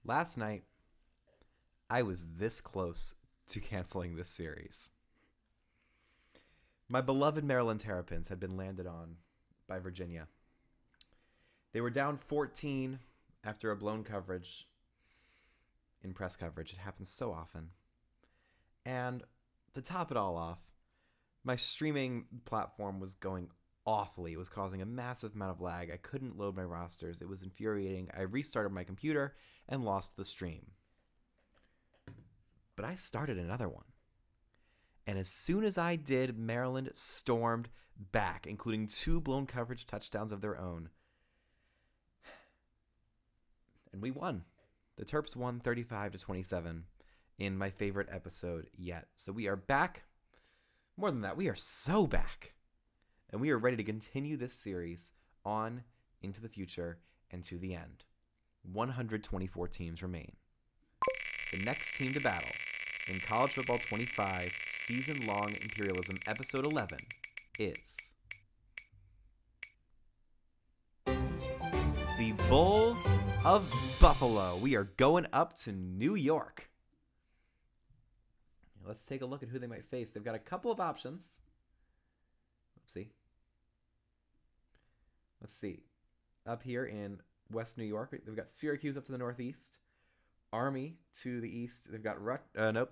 Last night, I was this close to canceling this series. My beloved Maryland Terrapins had been landed on by Virginia. They were down 14 after a blown coverage in press coverage. It happens so often. And to top it all off, my streaming platform was going awfully. It was causing a massive amount of lag. I couldn't load my rosters. It was infuriating. I restarted my computer and lost the stream. But I started another one. And as soon as I did, Maryland stormed back, including 2 blown coverage touchdowns of their own. And we won. The Terps won 35-27 in my favorite episode yet. So we are back. More than that, we are so back. And we are ready to continue this series on into the future and to the end. 124 teams remain. The next team to battle in College Football 25 Season-Long Imperialism Episode 11 is the Bulls of Buffalo. We are going up to New York. Let's take a look at who they might face. They've got a couple of options. Oopsie. Let's see. Up here in West New York, they've got Syracuse up to the northeast, Army to the east. They've got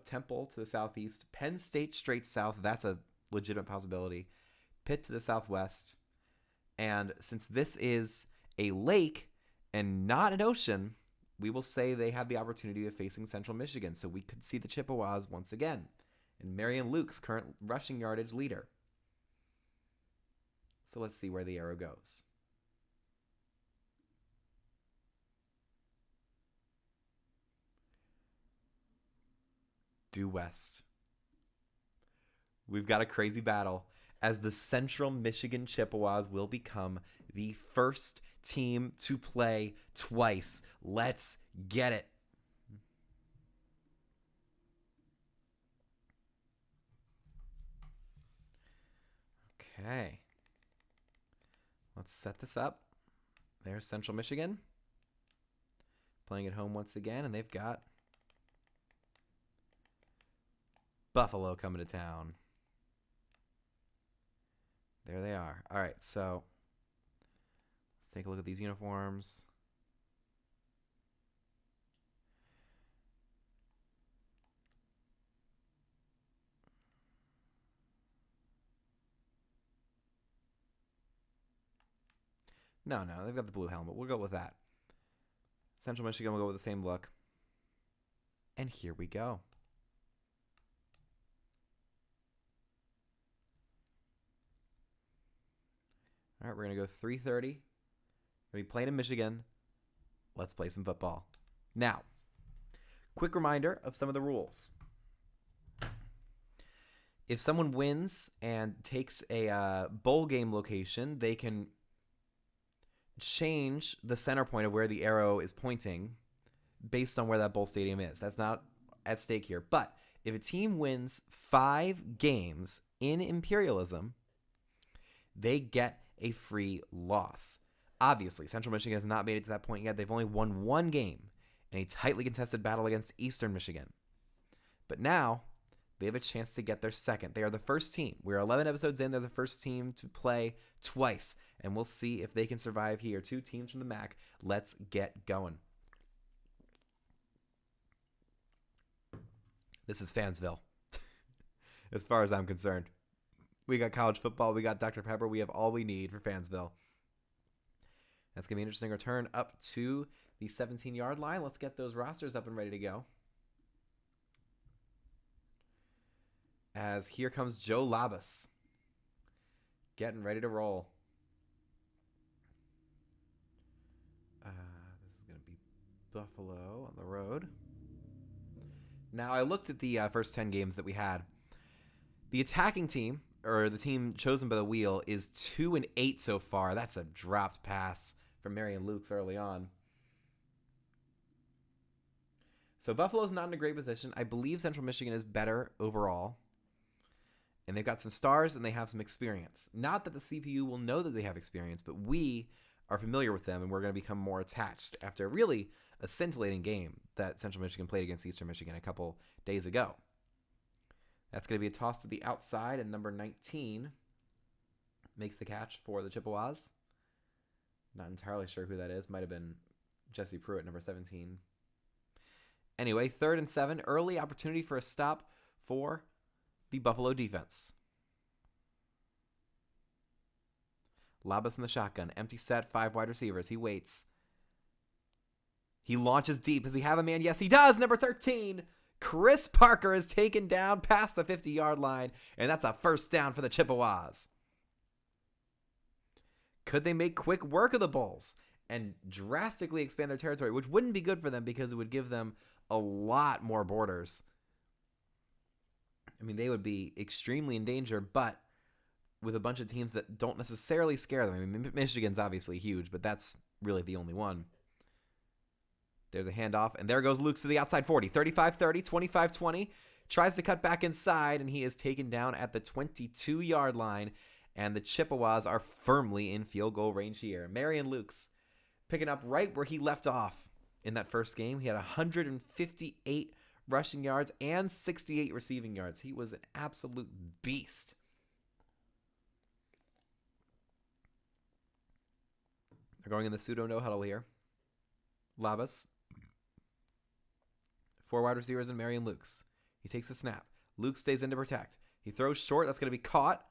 Temple to the southeast, Penn State straight south. That's a legitimate possibility. Pitt to the southwest. And since this is a lake and not an ocean, we will say they have the opportunity of facing Central Michigan. So we could see the Chippewas once again. And Marion Luke's current rushing yardage leader. So let's see where the arrow goes. Due west. We've got a crazy battle as the Central Michigan Chippewas will become the first team to play twice. Let's get it. Okay. Let's set this up. There's Central Michigan playing at home once again, and they've got Buffalo coming to town. There they are. All right, so let's take a look at these uniforms. No, they've got the blue helmet. We'll go with that. Central Michigan will go with the same look. And here we go. All right, we're going to go 3:30. We're going to be playing in Michigan. Let's play some football. Now, quick reminder of some of the rules. If someone wins and takes a bowl game location, they can change the center point of where the arrow is pointing based on where that bowl stadium is. That's not at stake here. But if a team wins 5 games in Imperialism, they get a free loss. Obviously, Central Michigan has not made it to that point yet. They've only won 1 game in a tightly contested battle against Eastern Michigan. But now, they have a chance to get their second. They are the first team. We're 11 episodes in. They're the first team to play twice. And we'll see if they can survive here. 2 teams from the MAC. Let's get going. This is Fansville, as far as I'm concerned. We got college football. We got Dr. Pepper. We have all we need for Fansville. That's going to be an interesting return up to the 17-yard line. Let's get those rosters up and ready to go. As here comes Joe Labus, getting ready to roll. This is going to be Buffalo on the road. Now, I looked at the first 10 games that we had. The attacking team, or the team chosen by the wheel, is 2-8 so far. That's a dropped pass from Marion Luke's early on. So Buffalo's not in a great position. I believe Central Michigan is better overall. And they've got some stars and they have some experience. Not that the CPU will know that they have experience, but we are familiar with them and we're going to become more attached after really a scintillating game that Central Michigan played against Eastern Michigan a couple days ago. That's going to be a toss to the outside, and number 19 makes the catch for the Chippewas. Not entirely sure who that is. Might have been Jesse Pruitt, number 17. Anyway, 3rd and 7. Early opportunity for a stop for the Buffalo defense. Labas in the shotgun. Empty set, 5 wide receivers. He waits. He launches deep. Does he have a man? Yes, he does. Number 13. Chris Parker is taken down past the 50-yard line, and that's a first down for the Chippewas. Could they make quick work of the Bulls and drastically expand their territory, which wouldn't be good for them because it would give them a lot more borders. I mean, they would be extremely in danger, but with a bunch of teams that don't necessarily scare them. I mean, Michigan's obviously huge, but that's really the only one. There's a handoff, and there goes Luke's to the outside 40. 35-30, 25-20. Tries to cut back inside, and he is taken down at the 22-yard line, and the Chippewas are firmly in field goal range here. Marion Lukes picking up right where he left off in that first game. He had 158 rushing yards and 68 receiving yards. He was an absolute beast. They're going in the pseudo no huddle here. Labas. 4 wide receivers and Marion Lukes. He takes the snap. Luke stays in to protect. He throws short. That's going to be caught.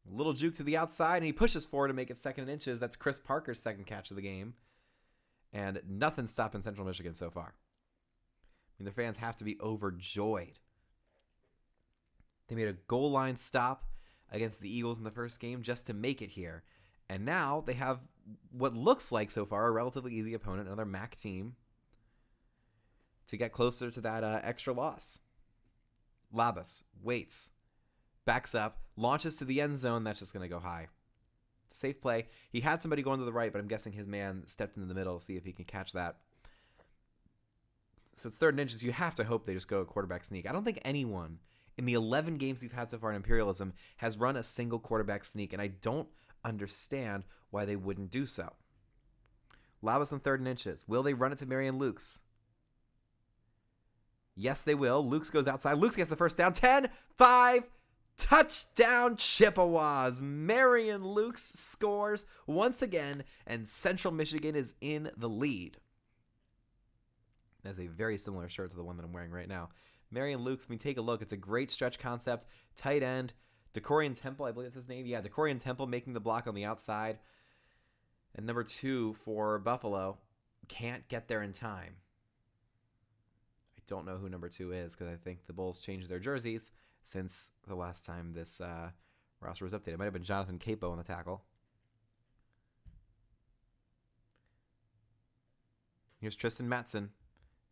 A little juke to the outside, and he pushes forward to make it 2nd and inches. That's Chris Parker's 2nd catch of the game. And nothing stopping Central Michigan so far. I mean, their fans have to be overjoyed. They made a goal line stop against the Eagles in the first game just to make it here. And now they have what looks like so far a relatively easy opponent, another MAC team, to get closer to that extra loss. Labas waits, backs up, launches to the end zone. That's just going to go high. Safe play. He had somebody going to the right, but I'm guessing his man stepped into the middle to see if he can catch that. So it's 3rd and inches. You have to hope they just go a quarterback sneak. I don't think anyone in the 11 games we've had so far in Imperialism has run a single quarterback sneak, and I don't understand why they wouldn't do so. Labas on 3rd and inches. Will they run it to Marion Lukes? Yes, they will. Lukes goes outside. Lukes gets the first down. 10-5. Touchdown Chippewas. Marion Lukes scores once again, and Central Michigan is in the lead. That's a very similar shirt to the one that I'm wearing right now. Marion Lukes, I mean, take a look. It's a great stretch concept. Tight end. Decorian Temple, I believe that's his name. Yeah, Decorian Temple making the block on the outside. And number 2 for Buffalo can't get there in time. I don't know who number 2 is because I think the Bulls changed their jerseys since the last time this roster was updated. It might have been Jonathan Capo on the tackle. Here's Tristan Matson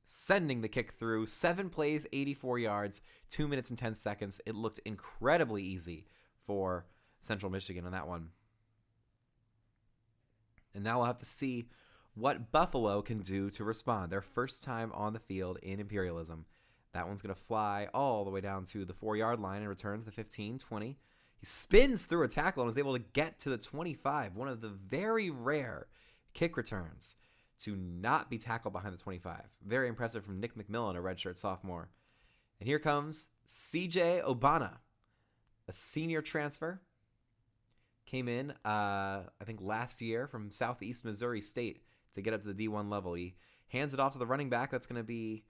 sending the kick through. 7 plays, 84 yards, 2 minutes and 10 seconds. It looked incredibly easy for Central Michigan on that one. And now we'll have to see what Buffalo can do to respond. Their first time on the field in Imperialism. That one's going to fly all the way down to the 4-yard line and return to the 15, 20. He spins through a tackle and is able to get to the 25. One of the very rare kick returns to not be tackled behind the 25. Very impressive from Nick McMillan, a redshirt sophomore. And here comes CJ Obana, a senior transfer. Came in, I think last year from Southeast Missouri State to get up to the D1 level. He hands it off to the running back. That's going to be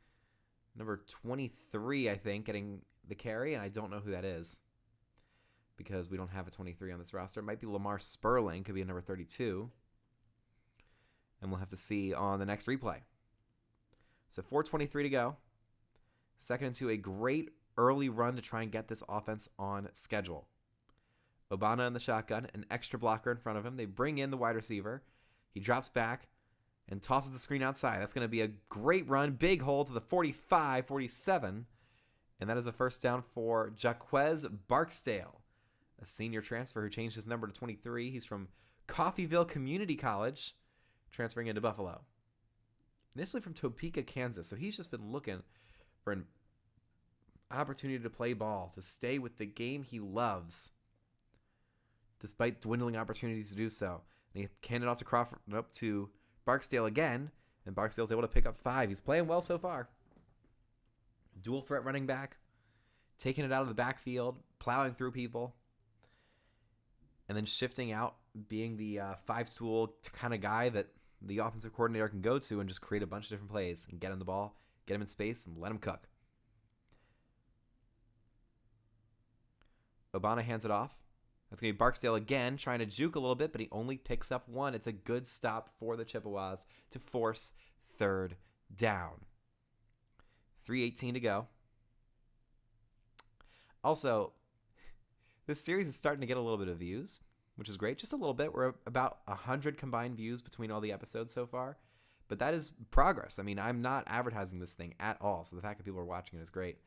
number 23, I think, getting the carry. And I don't know who that is because we don't have a 23 on this roster. It might be Lamar Sperling. Could be a number 32. And we'll have to see on the next replay. So 4:23 to go. 2nd and 2, a great early run to try and get this offense on schedule. Obana in the shotgun, an extra blocker in front of him. They bring in the wide receiver. He drops back and tosses the screen outside. That's going to be a great run. Big hole to the 45, 47. And that is a first down for Jaquez Barksdale, a senior transfer who changed his number to 23. He's from Coffeyville Community College, transferring into Buffalo. Initially from Topeka, Kansas. So he's just been looking for an opportunity to play ball, to stay with the game he loves, despite dwindling opportunities to do so. And he handed off to Crawford, up to Barksdale again, And Barksdale's able to pick up 5. He's playing well so far. Dual threat running back, taking it out of the backfield, plowing through people, and then shifting out, being the 5-tool kind of guy that the offensive coordinator can go to and just create a bunch of different plays and get him the ball, get him in space, and let him cook. Obana hands it off. That's going to be Barksdale again, trying to juke a little bit, but he only picks up 1. It's a good stop for the Chippewas to force 3rd down. 3:18 to go. Also, this series is starting to get a little bit of views, which is great. Just a little bit. We're about 100 combined views between all the episodes so far. But that is progress. I mean, I'm not advertising this thing at all, so the fact that people are watching it is great.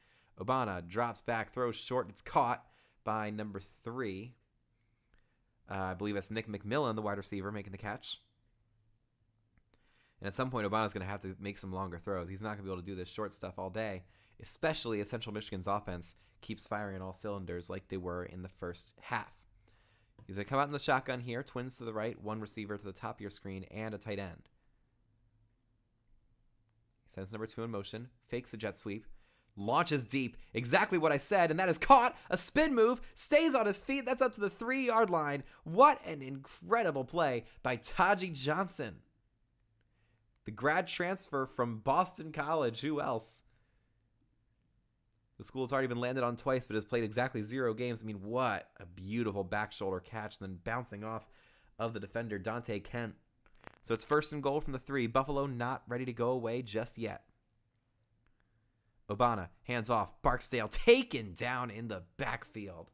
Obana drops back, throws short. It's caught by number 3. I believe that's Nick McMillan, the wide receiver, making the catch. And at some point, Obana's going to have to make some longer throws. He's not going to be able to do this short stuff all day, especially if Central Michigan's offense keeps firing on all cylinders like they were in the first half. He's going to come out in the shotgun here, twins to the right, 1 receiver to the top of your screen, and a tight end. He sends number 2 in motion, fakes the jet sweep, launches deep, exactly what I said, and that is caught. A spin move, stays on his feet. That's up to the 3-yard line. What an incredible play by Taji Johnson. The grad transfer from Boston College. Who else? The school has already been landed on twice, but has played exactly 0 games. I mean, what a beautiful back shoulder catch, and then bouncing off of the defender, Dante Kent. So it's 1st and goal from the 3. Buffalo not ready to go away just yet. Obana, hands off. Barksdale taken down in the backfield.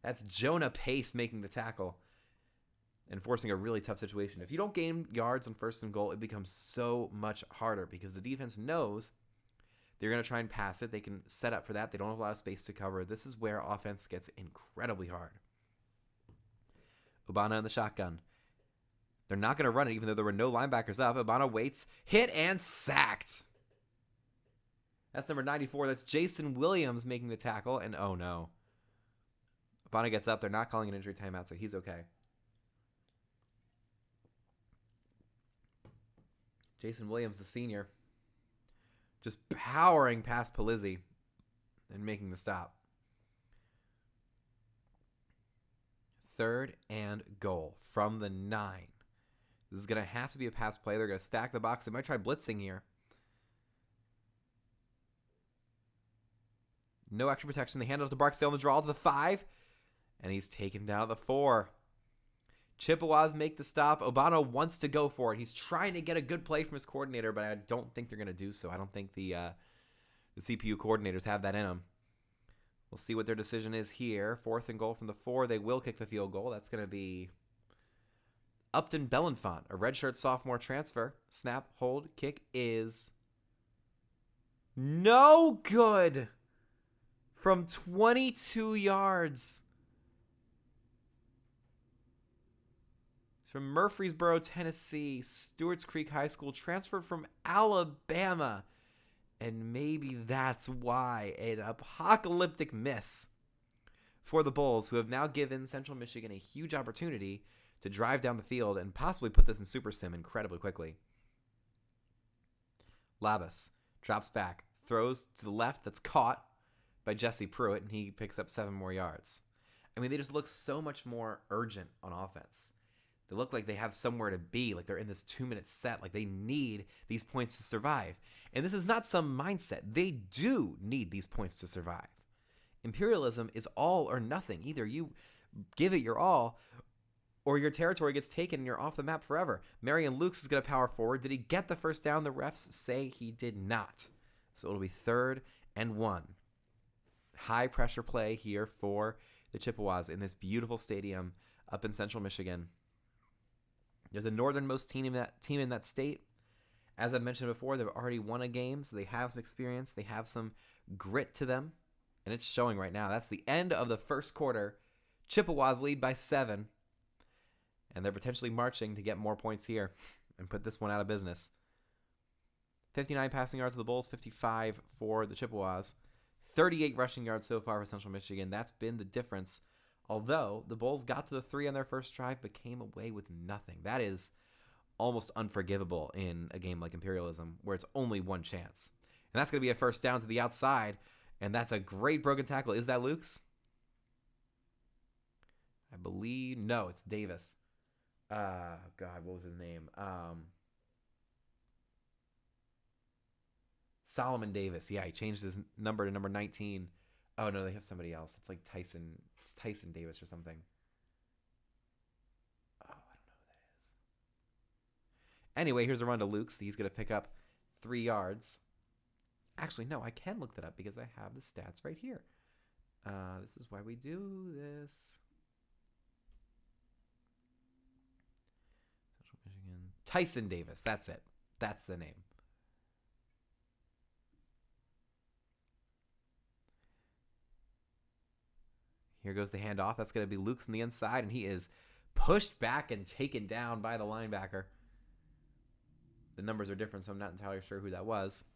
That's Jonah Pace making the tackle and forcing a really tough situation. If you don't gain yards on 1st and goal, it becomes so much harder because the defense knows they're going to try and pass it. They can set up for that. They don't have a lot of space to cover. This is where offense gets incredibly hard. Obana in the shotgun. They're not going to run it even though there were no linebackers up. Obana waits, hit, and sacked. That's number 94. That's Jason Williams making the tackle. And oh no. Obana gets up. They're not calling an injury timeout, so he's okay. Jason Williams, the senior, just powering past Palizzi and making the stop. 3rd and goal from the 9. This is going to have to be a pass play. They're going to stack the box. They might try blitzing here. No extra protection. They hand it off to Barksdale on the draw to the 5. And he's taken down to the 4. Chippewas make the stop. Obana wants to go for it. He's trying to get a good play from his coordinator, but I don't think they're going to do so. I don't think the CPU coordinators have that in them. We'll see what their decision is here. 4th and goal from the 4. They will kick the field goal. That's going to be Upton Belenfant, a redshirt sophomore transfer. Snap, hold, kick is no good from 22 yards. From Murfreesboro, Tennessee, Stewart's Creek High School, transferred from Alabama. And maybe that's why an apocalyptic miss for the Bulls, who have now given Central Michigan a huge opportunity to drive down the field and possibly put this in Super Sim incredibly quickly. Labus drops back, throws to the left, that's caught by Jesse Pruitt, and he picks up 7 more yards. I mean, they just look so much more urgent on offense. They look like they have somewhere to be, like they're in this 2-minute set, like they need these points to survive. And this is not some mindset. They do need these points to survive. Imperialism is all or nothing. Either you give it your all, or your territory gets taken and you're off the map forever. Marion Lukes is going to power forward. Did he get the first down? The refs say he did not. So it'll be 3rd and 1. High pressure play here for the Chippewas in this beautiful stadium up in Central Michigan. They're the northernmost team in that state. As I've mentioned before, they've already won a game, so they have some experience. They have some grit to them, and it's showing right now. That's the end of the first quarter. Chippewas lead by 7, and they're potentially marching to get more points here and put this one out of business. 59 passing yards for the Bulls, 55 for the Chippewas. 38 rushing yards so far for Central Michigan. That's been the difference. Although the Bulls got to the 3 on their first drive but came away with nothing. That is almost unforgivable in a game like Imperialism, where it's only one chance. And that's going to be a first down to the outside, and that's a great broken tackle. Is that Luke's? I believe, no, it's Davis. God, what was his name? Solomon Davis. Yeah, he changed his number to number 19. Oh, no, they have somebody else. It's like Tyson. It's Tyson Davis or something. Oh, I don't know who that is. Anyway, here's a run to Luke's. He's going to pick up 3 yards. Actually, no, I can look that up because I have the stats right here. This is why we do this. Central Michigan. Tyson Davis. That's it. That's the name. Here goes the handoff. That's going to be Luke's on the inside, and he is pushed back and taken down by the linebacker. The numbers are different, so I'm not entirely sure who that was.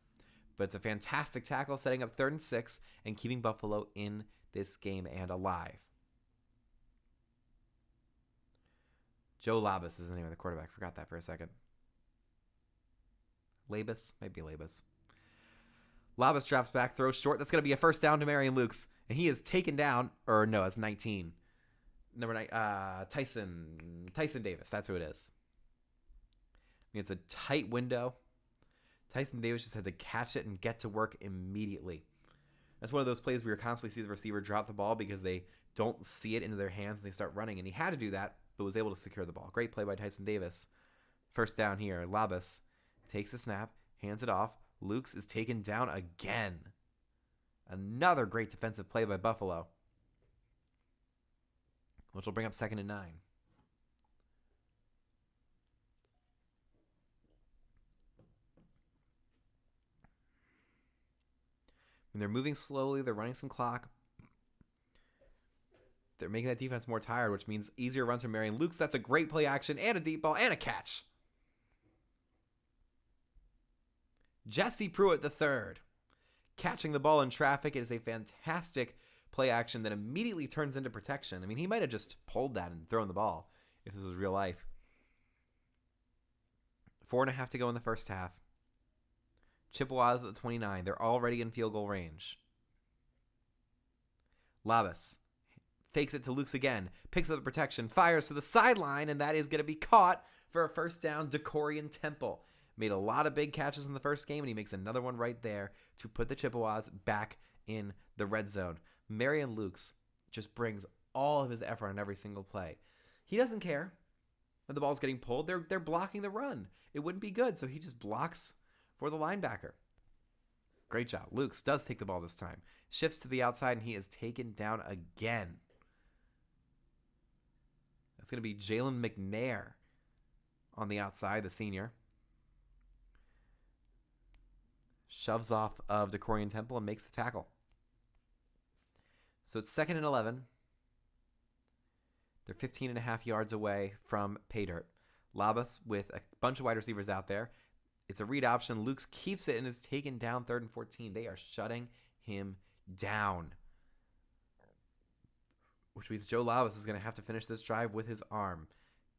But it's a fantastic tackle, setting up 3rd and 6 and keeping Buffalo in this game and alive. Joe Labus is the name of the quarterback. Forgot that for a second. Labus? Might be Labus. Labus drops back, throws short. That's going to be a first down to Marion Lukes. And he is taken down, or no, it's 19. Number 9, Tyson Davis. That's who it is. I mean, it's a tight window. Tyson Davis just had to catch it and get to work immediately. That's one of those plays where you constantly see the receiver drop the ball because they don't see it into their hands and they start running. And he had to do that, but was able to secure the ball. Great play by Tyson Davis. First down here. Labus takes the snap, hands it off. Lukes is taken down again. Another great defensive play by Buffalo, which will bring up 2nd and 9. When they're moving slowly, they're running some clock. They're making that defense more tired, which means easier runs from Marion Lukes. That's a great play action and a deep ball and a catch. Jesse Pruitt III. Catching the ball in traffic. It is a fantastic play action that immediately turns into protection. I mean, he might have just pulled that and thrown the ball if this was real life. 4.5 to go in the first half. Chippewas at the 29. They're already in field goal range. Labus fakes it to Lukes again. Picks up the protection. Fires to the sideline, and that is going to be caught for a first down. Decorian Temple made a lot of big catches in the first game, and he makes another one right there to put the Chippewas back in the red zone. Marion Lukes just brings all of his effort on every single play. He doesn't care that the ball's getting pulled. They're blocking the run. It wouldn't be good, so he just blocks for the linebacker. Great job. Lukes does take the ball this time. Shifts to the outside, and he is taken down again. That's going to be Jalen McNair on the outside, the senior. Shoves off of Decorian Temple and makes the tackle. So it's 2nd and 11. They're 15.5 yards away from pay dirt. Labus with a bunch of wide receivers out there. It's a read option. Lukes keeps it and is taken down 3rd and 14. They are shutting him down, which means Joe Labus is going to have to finish this drive with his arm.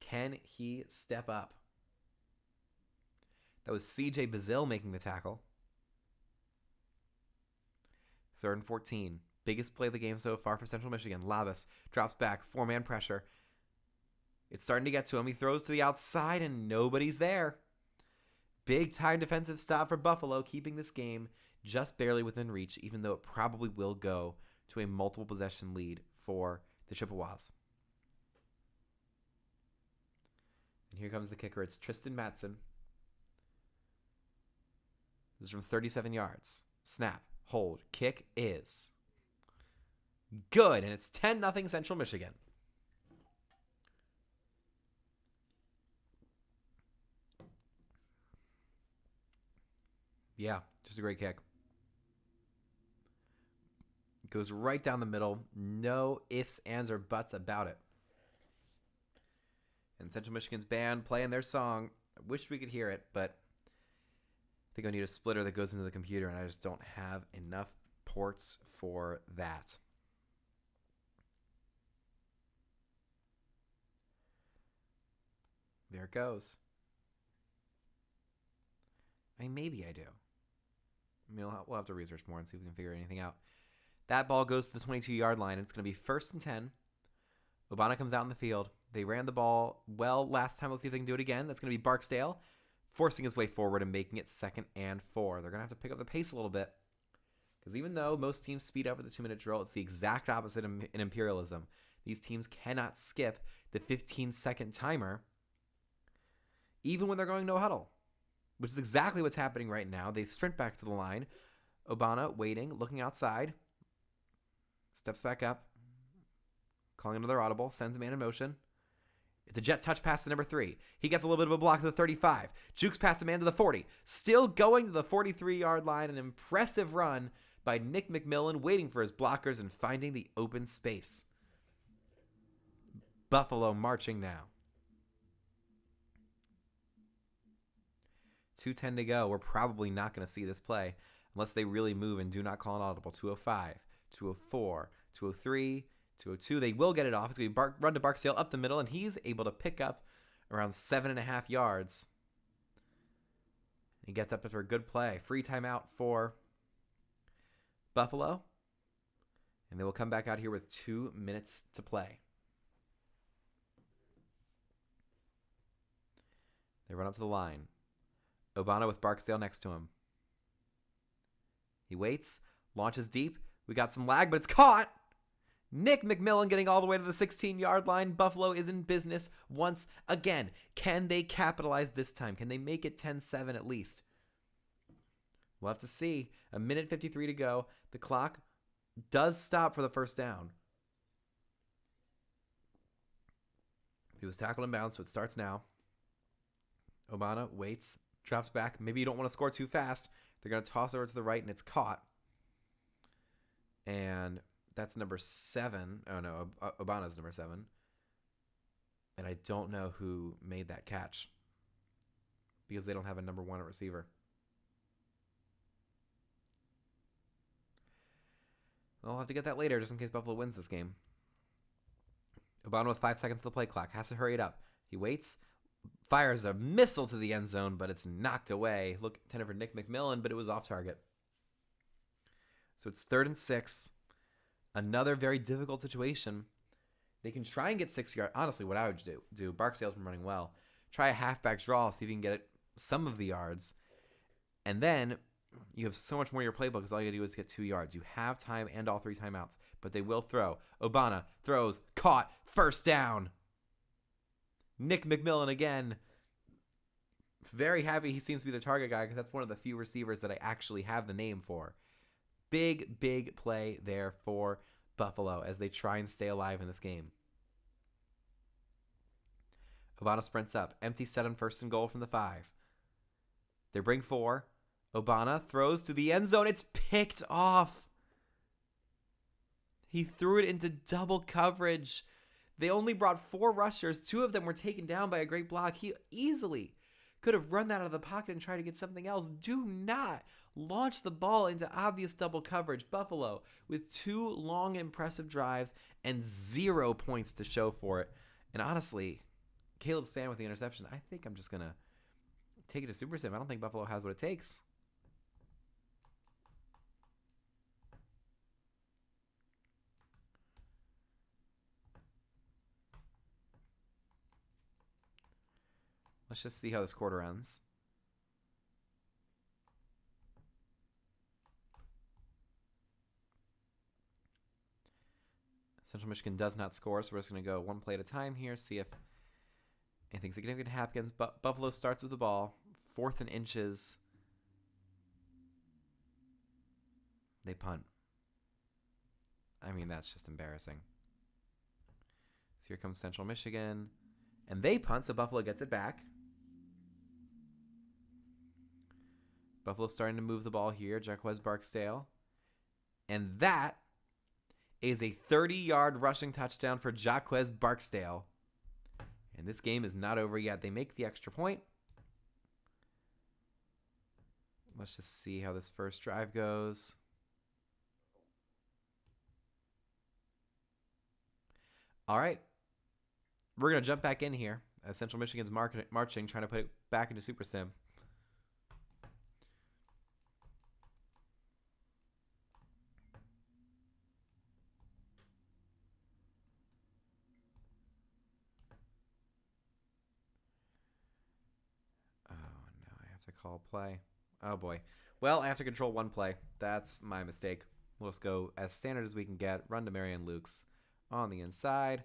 Can he step up? That was C.J. Bazile making the tackle. 3rd and 14. Biggest play of the game so far for Central Michigan. Labus drops back. 4-man pressure. It's starting to get to him. He throws to the outside and nobody's there. Big time defensive stop for Buffalo, keeping this game just barely within reach, even though it probably will go to a multiple possession lead for the Chippewas. And here comes the kicker. It's Tristan Matson. This is from 37 yards. Snap, hold, kick is good, and it's 10-0 Central Michigan. Yeah, just a great kick. Goes right down the middle. No ifs, ands, or buts about it. And Central Michigan's band playing their song. I wish we could hear it, but I think I need a splitter that goes into the computer, and I just don't have enough ports for that. There it goes. I mean, maybe I do. I mean, we'll have to research more and see if we can figure anything out. That ball goes to the 22-yard line. It's going to be 1st and 10. Obana comes out in the field. They ran the ball well last time. Let's see if they can do it again. That's going to be Barksdale forcing his way forward and making it 2nd and 4. They're going to have to pick up the pace a little bit because even though most teams speed up with the 2-minute drill, it's the exact opposite in imperialism. These teams cannot skip the 15-second timer even when they're going no huddle, which is exactly what's happening right now. They sprint back to the line. Obana waiting, looking outside, steps back up, calling another audible, sends a man in motion. It's a jet touch pass to number 3. He gets a little bit of a block to the 35. Jukes past the man to the 40. Still going to the 43-yard line. An impressive run by Nick McMillan, waiting for his blockers and finding the open space. Buffalo marching now. 2:10 to go. We're probably not going to see this play unless they really move and do not call an audible. 2:05, 2:04, 2:03, 2:02. They will get it off. It's going to be run to Barksdale up the middle, and he's able to pick up around 7.5 yards. He gets up after a good play. Free timeout for Buffalo. And they will come back out here with 2 minutes to play. They run up to the line. Obana with Barksdale next to him. He waits, launches deep. We got some lag, but it's caught. Nick McMillan getting all the way to the 16-yard line. Buffalo is in business once again. Can they capitalize this time? Can they make it 10-7 at least? We'll have to see. 1:53 to go. The clock does stop for the first down. He was tackled in bounds, so it starts now. Obana waits, drops back. Maybe you don't want to score too fast. They're going to toss over to the right, and it's caught. And that's number 7. Oh, no, Obana's number 7. And I don't know who made that catch because they don't have a number 1 at receiver. I'll have to get that later just in case Buffalo wins this game. Obana with 5 seconds to the play clock. Has to hurry it up. He waits. Fires a missile to the end zone, but it's knocked away. Look, intended for Nick McMillan, but it was off target. So it's 3rd and 6. Another very difficult situation. They can try and get 6 yards. Honestly, what I would do, Barksdale's been running well. Try a halfback draw, see if you can get it some of the yards. And then you have so much more in your playbook because all you got to do is get 2 yards. You have time and all 3 timeouts, but they will throw. Obana throws, caught, first down. Nick McMillan again. Very happy he seems to be the target guy because that's one of the few receivers that I actually have the name for. Big, big play there for Buffalo as they try and stay alive in this game. Obana sprints up. Empty set on 1st and goal from the 5. They bring 4. Obana throws to the end zone. It's picked off. He threw it into double coverage. They only brought 4 rushers. 2 of them were taken down by a great block. He easily could have run that out of the pocket and tried to get something else. Do not launch the ball into obvious double coverage. Buffalo with 2 long, impressive drives and 0 points to show for it. And honestly, Caleb's fan with the interception. I think I'm just going to take it to Super Sim. I don't think Buffalo has what it takes. Let's just see how this quarter ends. Central Michigan does not score, so we're just going to go one play at a time here, see if anything significant happens. But Buffalo starts with the ball, 4th and inches. They punt. I mean, that's just embarrassing. So here comes Central Michigan. And they punt, so Buffalo gets it back. Buffalo starting to move the ball here. Jaquez Barksdale. And that is a 30-yard rushing touchdown for Jaquez Barksdale. And this game is not over yet. They make the extra point. Let's just see how this first drive goes. All right. We're going to jump back in here as Central Michigan's marching, trying to put it back into Super Sim. call play. Oh boy. Well, I have to control one play. That's my mistake. We'll just go as standard as we can get. Run to Marion Lukes on the inside.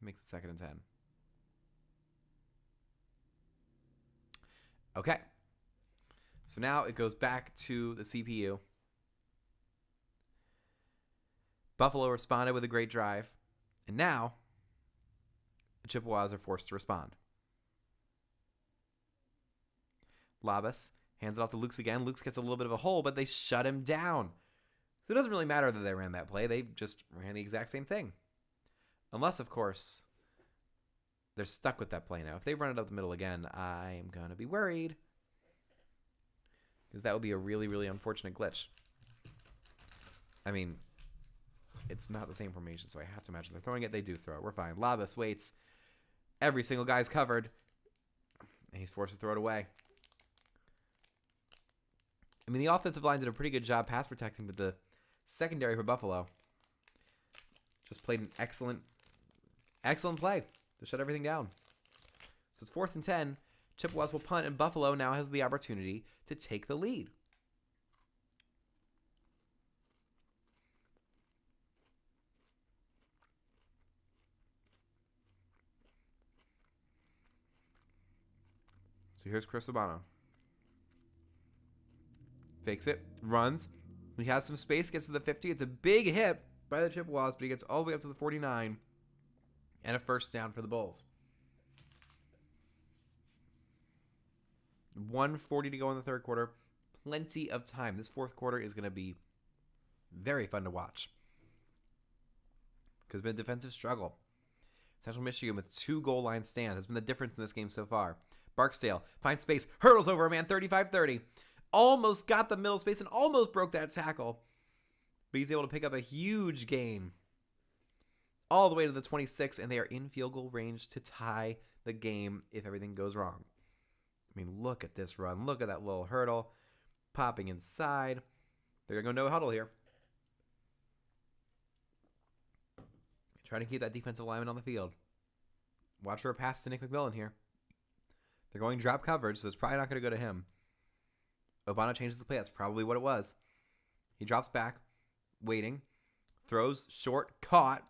Makes it 2nd and 10. Okay. So now it goes back to the CPU. Buffalo responded with a great drive. And now the Chippewas are forced to respond. Labas hands it off to Lukes again. Lukes gets a little bit of a hole, but they shut him down. So it doesn't really matter that they ran that play. They just ran the exact same thing. Unless, of course, they're stuck with that play now. If they run it up the middle again, I am going to be worried. Because that would be a really, really unfortunate glitch. I mean, it's not the same formation, so I have to imagine they're throwing it. They do throw it. We're fine. Labas waits. Every single guy's covered. And he's forced to throw it away. I mean, the offensive line did a pretty good job pass protecting, but the secondary for Buffalo just played an excellent play to shut everything down. So it's 4th and 10. Chippewas will punt, and Buffalo now has the opportunity to take the lead. So here's Chris Urbano. Fakes it, runs. He has some space, gets to the 50. It's a big hit by the Chippewas, but he gets all the way up to the 49. And a 1st down for the Bulls. 1:40 to go in the 3rd quarter. Plenty of time. This 4th quarter is going to be very fun to watch. Because it's been a defensive struggle. Central Michigan with 2 goal line stands has been the difference in this game so far. Barksdale finds space, hurdles over a man, 35-30. Almost got the middle space and almost broke that tackle. But he's able to pick up a huge gain. All the way to the 26, and they are in field goal range to tie the game if everything goes wrong. I mean, look at this run. Look at that little hurdle. Popping inside. They're going to go no huddle here. Trying to keep that defensive lineman on the field. Watch for a pass to Nick McMillan here. They're going drop coverage, so it's probably not going to go to him. Obama changes the play. That's probably what it was. He drops back, waiting, throws short, caught.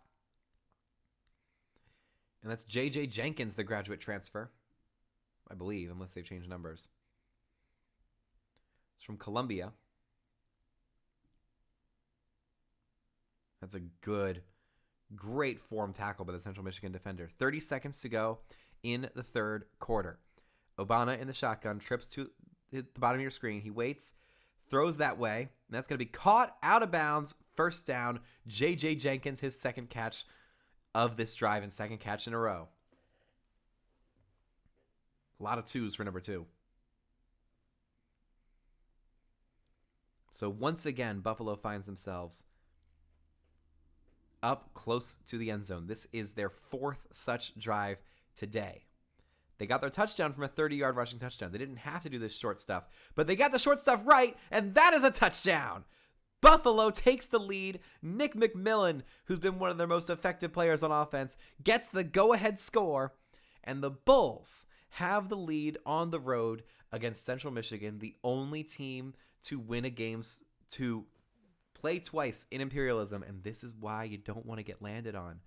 And that's J.J. Jenkins, the graduate transfer. I believe, unless they've changed numbers. It's from Columbia. That's a great form tackle by the Central Michigan defender. 30 seconds to go in the 3rd quarter. Obama in the shotgun, trips to the bottom of your screen. He waits, throws that way, and that's going to be caught out of bounds. 1st down. J.J. Jenkins, his 2nd catch of this drive and 2nd catch in a row. A lot of 2s for number 2. So once again, Buffalo finds themselves up close to the end zone. This is their 4th such drive today. They got their touchdown from a 30-yard rushing touchdown. They didn't have to do this short stuff, but they got the short stuff right, and that is a touchdown. Buffalo takes the lead. Nick McMillan, who's been one of their most effective players on offense, gets the go-ahead score, and the Bulls have the lead on the road against Central Michigan, the only team to win a game, to play twice in Imperialism, and this is why you don't want to get landed on.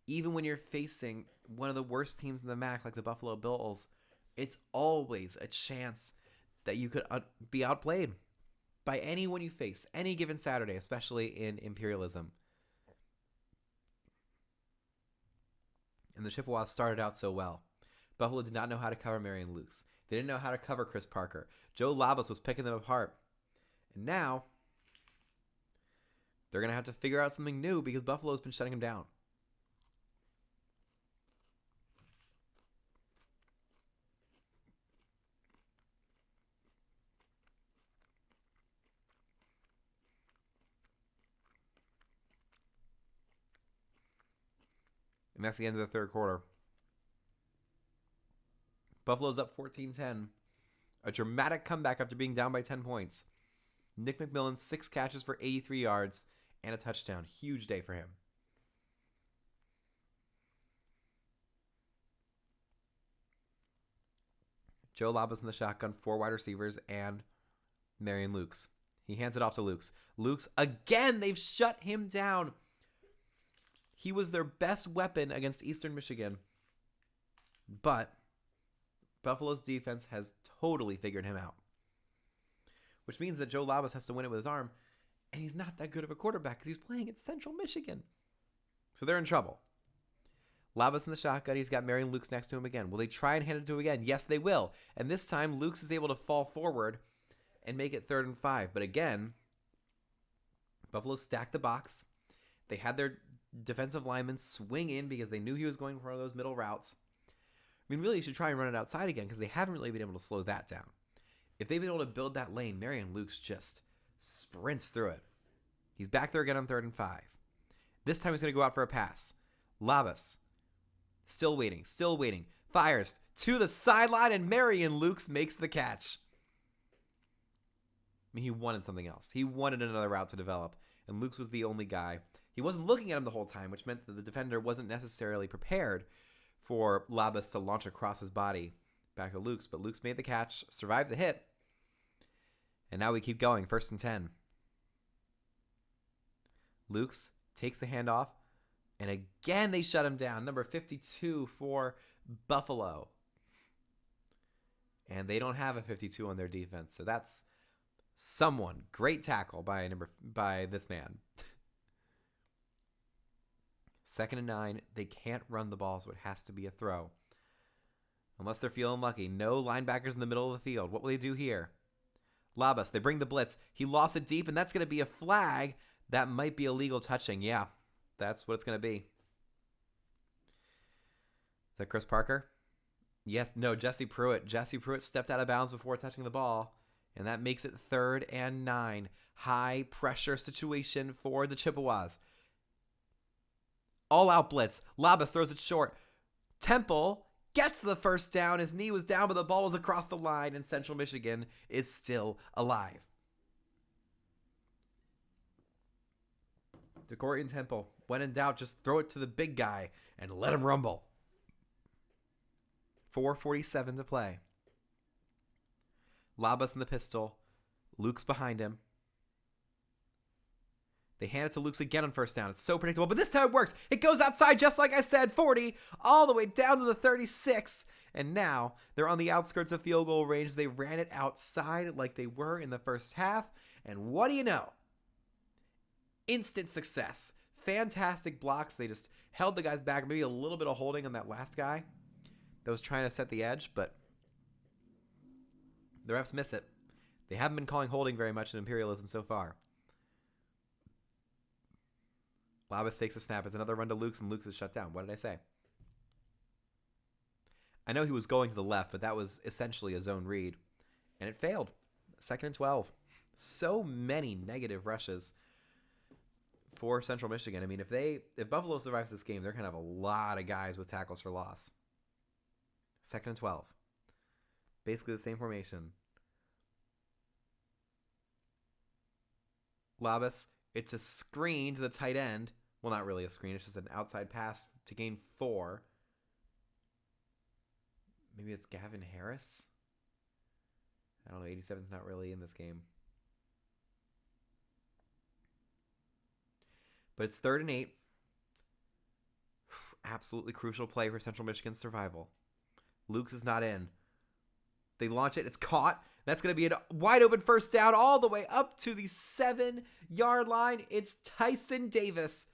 Even when you're facing one of the worst teams in the MAC, like the Buffalo Bills, it's always a chance that you could be outplayed by anyone you face, any given Saturday, especially in Imperialism. And the Chippewas started out so well. Buffalo did not know how to cover Marion Lukes. They didn't know how to cover Chris Parker. Joe Labas was picking them apart. And now, they're going to have to figure out something new because Buffalo's been shutting them down. And that's the end of the 3rd quarter. Buffalo's up 14-10. A dramatic comeback after being down by 10 points. Nick McMillan, 6 catches for 83 yards and a touchdown. Huge day for him. Joe Labas in the shotgun, 4 wide receivers, and Marion Lukes. He hands it off to Lukes. Lukes, again, they've shut him down. He was their best weapon against Eastern Michigan. But Buffalo's defense has totally figured him out. Which means that Joe Labas has to win it with his arm. And he's not that good of a quarterback because he's playing at Central Michigan. So they're in trouble. Labas in the shotgun. He's got Marion Lukes next to him again. Will they try and hand it to him again? Yes, they will. And this time, Lukes is able to fall forward and make it 3rd and 5. But again, Buffalo stacked the box. They had their defensive linemen swing in because they knew he was going for one of those middle routes. I mean, really, you should try and run it outside again because they haven't really been able to slow that down. If they've been able to build that lane, Marion Lukes just sprints through it. He's back there again on 3rd and 5. This time he's going to go out for a pass. Labas, still waiting. Fires to the sideline, and Marion Lukes makes the catch. I mean, he wanted something else. He wanted another route to develop, and Lukes was the only guy. He wasn't looking at him the whole time, which meant that the defender wasn't necessarily prepared for Labas to launch across his body back to Lukes. But Lukes made the catch, survived the hit, and now we keep going. 1st and 10. Lukes takes the handoff, and again they shut him down. Number 52 for Buffalo. And they don't have a 52 on their defense, so that's someone. Great tackle by this man. 2nd and 9. They can't run the ball, so it has to be a throw. Unless they're feeling lucky. No linebackers in the middle of the field. What will they do here? Labas, they bring the blitz. He lost it deep, and that's going to be a flag. That might be illegal touching. Yeah, that's what it's going to be. Is that Chris Parker? Yes, no, Jesse Pruitt. Jesse Pruitt stepped out of bounds before touching the ball, and that makes it 3rd and 9. High pressure situation for the Chippewas. All out blitz. Labas throws it short. Temple gets the first down. His knee was down, but the ball was across the line, and Central Michigan is still alive. DeCorian Temple, when in doubt, just throw it to the big guy and let him rumble. 4:47 to play. Labas in the pistol. Lukes behind him. They hand it to Lukes again on 1st down. It's so predictable, but this time it works. It goes outside, just like I said, 40, all the way down to the 36. And now they're on the outskirts of field goal range. They ran it outside like they were in the first half. And what do you know? Instant success. Fantastic blocks. They just held the guys back. Maybe a little bit of holding on that last guy that was trying to set the edge, but the refs miss it. They haven't been calling holding very much in Imperialism so far. Labas takes a snap. It's another run to Lukes, and Lukes is shut down. What did I say? I know he was going to the left, but that was essentially a zone read, and it failed. 2nd and 12. So many negative rushes for Central Michigan. I mean, if Buffalo survives this game, they're going to have a lot of guys with tackles for loss. 2nd and 12. Basically the same formation. Labas, it's a screen to the tight end. Well, not really a screen. It's just an outside pass to gain 4. Maybe it's Gavin Harris? I don't know. 87's not really in this game. But it's 3rd and 8. Absolutely crucial play for Central Michigan's survival. Lukes is not in. They launch it. It's caught. That's going to be a wide open 1st down all the way up to the 7-yard line. It's Tyson Davis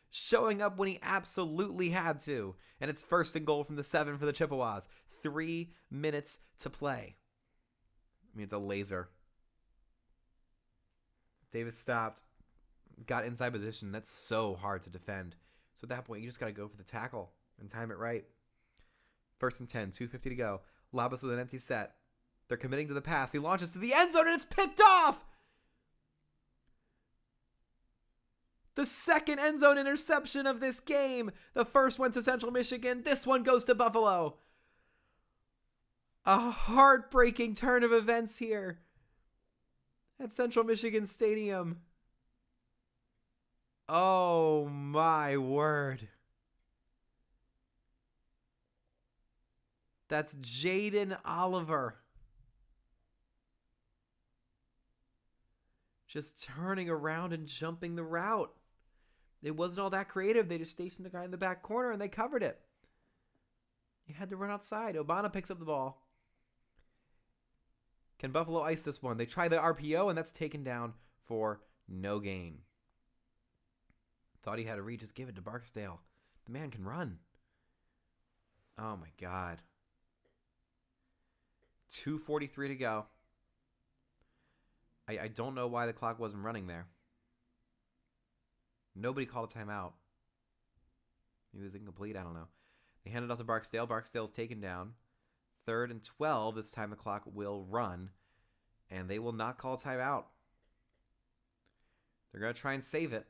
showing up when he absolutely had to. And it's 1st and goal from the 7 for the Chippewas. 3 minutes to play. I mean, it's a laser. Davis stopped. Got inside position. That's so hard to defend. So at that point, you just got to go for the tackle and time it right. 1st and 10, 2:50 to go. Labas with an empty set. They're committing to the pass. He launches to the end zone, and it's picked off! The 2nd end zone interception of this game. The first went to Central Michigan. This one goes to Buffalo. A heartbreaking turn of events here at Central Michigan Stadium. Oh my word. That's Jaden Oliver. Just turning around and jumping the route. It wasn't all that creative. They just stationed a guy in the back corner and they covered it. You had to run outside. Obana picks up the ball. Can Buffalo ice this one? They try the RPO, and that's taken down for no gain. Thought he had a read. Just give it to Barksdale. The man can run. Oh, my God. 2:43 to go. I don't know why the clock wasn't running there. Nobody called a timeout. He was incomplete. I don't know. They hand it off to Barksdale. Barksdale's taken down. 3rd and 12. This time the clock will run. And they will not call a timeout. They're going to try and save it.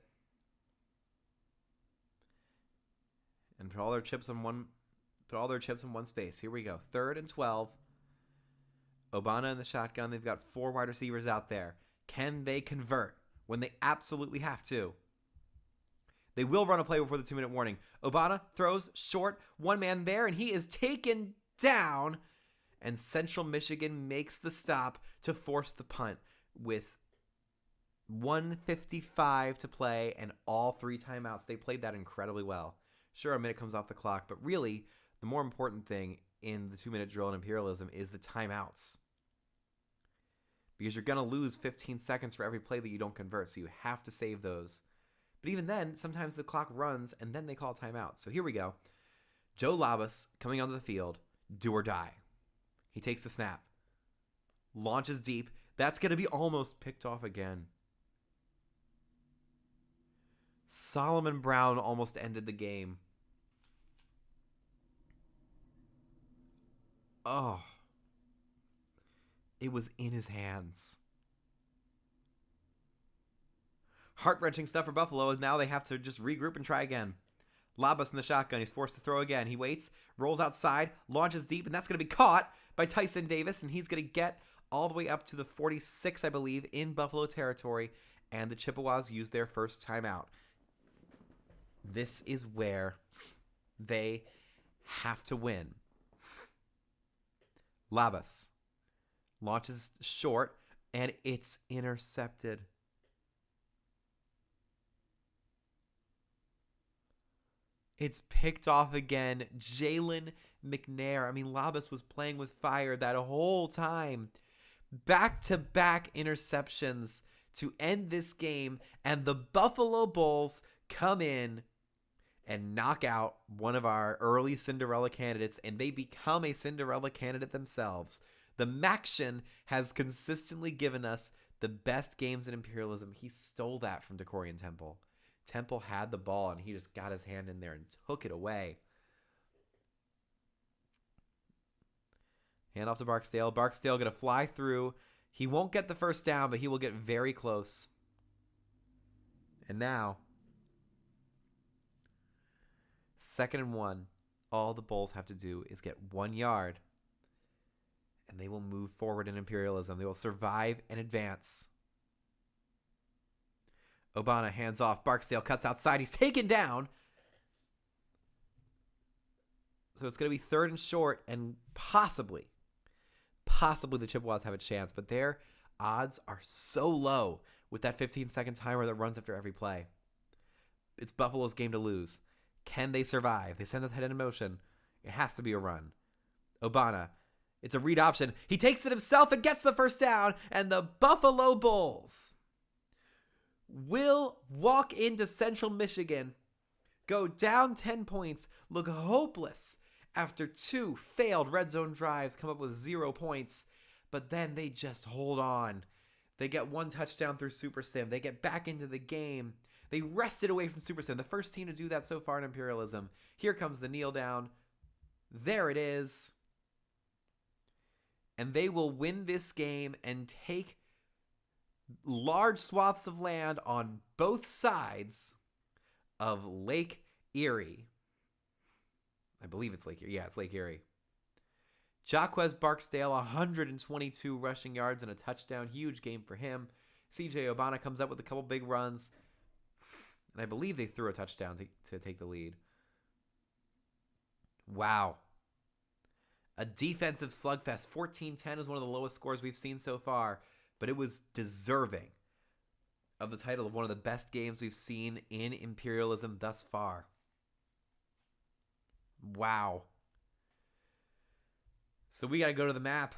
And put all their chips in one space. Here we go. 3rd and 12. Obana in the shotgun. They've got 4 wide receivers out there. Can they convert when they absolutely have to? They will run a play before the 2-minute warning. Obana throws short. One man there, and he is taken down. And Central Michigan makes the stop to force the punt with 1:55 to play and all 3 timeouts. They played that incredibly well. Sure, a minute comes off the clock, but really the more important thing in the 2-minute drill in Imperialism is the timeouts. Because you're going to lose 15 seconds for every play that you don't convert, so you have to save those. But even then, sometimes the clock runs, and then they call a timeout. So here we go. Joe Labas coming onto the field, do or die. He takes the snap. Launches deep. That's going to be almost picked off again. Solomon Brown almost ended the game. Oh. It was in his hands. Heart-wrenching stuff for Buffalo as now they have to just regroup and try again. Labas in the shotgun. He's forced to throw again. He waits, rolls outside, launches deep, and that's going to be caught by Tyson Davis, and he's going to get all the way up to the 46, I believe, in Buffalo territory, and the Chippewas use their first timeout. This is where they have to win. Labas launches short, and it's intercepted. It's picked off again. Jalen McNair. I mean, Labas was playing with fire that whole time. Back-to-back interceptions to end this game, and the Buffalo Bulls come in and knock out one of our early Cinderella candidates, and they become a Cinderella candidate themselves. The Maction has consistently given us the best games in Imperialism. He stole that from Decorian Temple. Temple had the ball, and he just got his hand in there and took it away. Hand off to Barksdale. Barksdale going to fly through. He won't get the first down, but he will get very close. And now, 2nd and 1. All the Bulls have to do is get 1 yard, and they will move forward in Imperialism. They will survive and advance. Obana hands off. Barksdale cuts outside. He's taken down. So it's going to be 3rd and short, and possibly the Chippewas have a chance, but their odds are so low with that 15-second timer that runs after every play. It's Buffalo's game to lose. Can they survive? They send the tight end in motion. It has to be a run. Obana, it's a read option. He takes it himself and gets the first down, and the Buffalo Bulls will walk into Central Michigan, go down 10 points, look hopeless after 2 failed red zone drives, come up with 0 points, but then they just hold on. They get 1 touchdown through Super Sim. They get back into the game. They wrested away from Super Sim, the first team to do that so far in Imperialism. Here comes the kneel down. There it is. And they will win this game and take large swaths of land on both sides of Lake Erie. I believe it's Lake Erie. Yeah, it's Lake Erie. Jaquez Barksdale, 122 rushing yards and a touchdown. Huge game for him. CJ Obana comes up with a couple big runs. And I believe they threw a touchdown to take the lead. Wow. A defensive slugfest. 14-10 is one of the lowest scores we've seen so far, but it was deserving of the title of one of the best games we've seen in Imperialism thus far. Wow. So we got to go to the map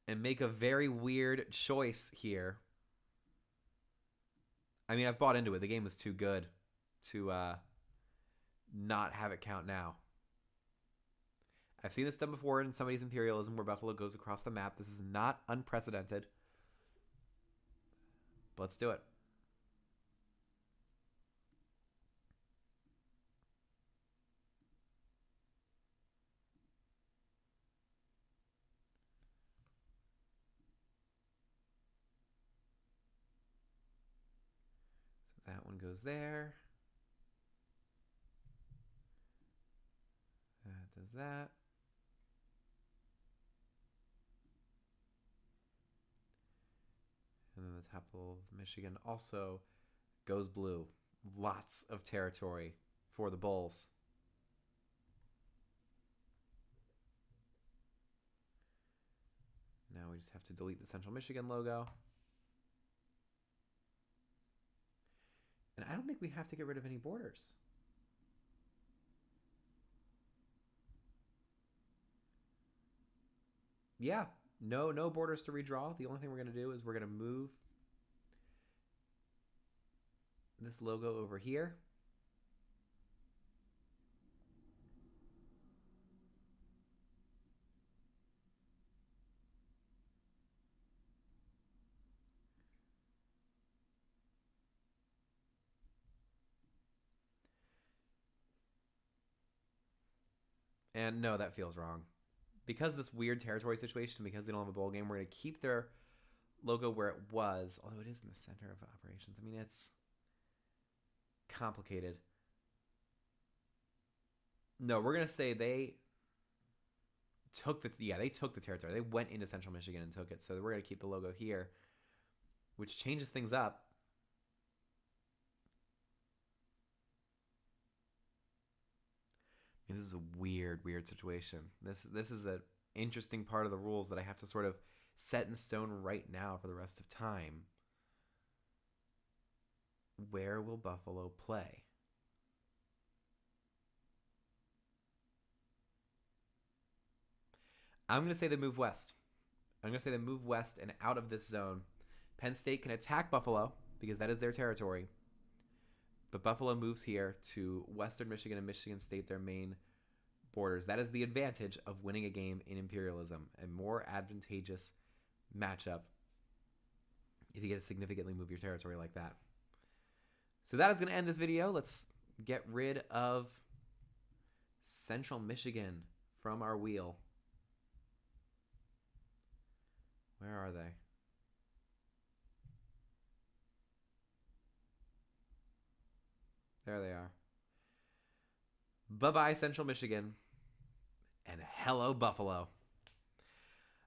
and make a very weird choice here. I mean, I've bought into it. The game was too good to not have it count now. I've seen this done before in somebody's Imperialism where Buffalo goes across the map. This is not unprecedented. But let's do it. So that one goes there. That does that. And then the top of Michigan also goes blue. Lots of territory for the Bulls. Now we just have to delete the Central Michigan logo. And I don't think we have to get rid of any borders. Yeah, no borders to redraw. The only thing we're going to do is we're going to move this logo over here. And no, that feels wrong. Because of this weird territory situation, because they don't have a bowl game, we're going to keep their logo where it was, although it is in the center of operations. I mean, it's complicated. No, we're going to say they took the territory. They went into Central Michigan and took it. So we're going to keep the logo here, which changes things up. I mean, this is a weird situation. This is an interesting part of the rules that I have to sort of set in stone right now for the rest of time. Where will Buffalo play? I'm going to say they move west. I'm going to say they move west and out of this zone. Penn State can attack Buffalo because that is their territory. But Buffalo moves here to Western Michigan and Michigan State, their main borders. That is the advantage of winning a game in Imperialism. A more advantageous matchup if you get to significantly move your territory like that. So that is going to end this video. Let's get rid of Central Michigan from our wheel. Where are they? There they are. Bye-bye, Central Michigan. And hello, Buffalo.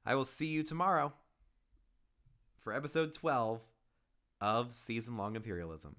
I will see you tomorrow for episode 12 of Season-Long Imperialism.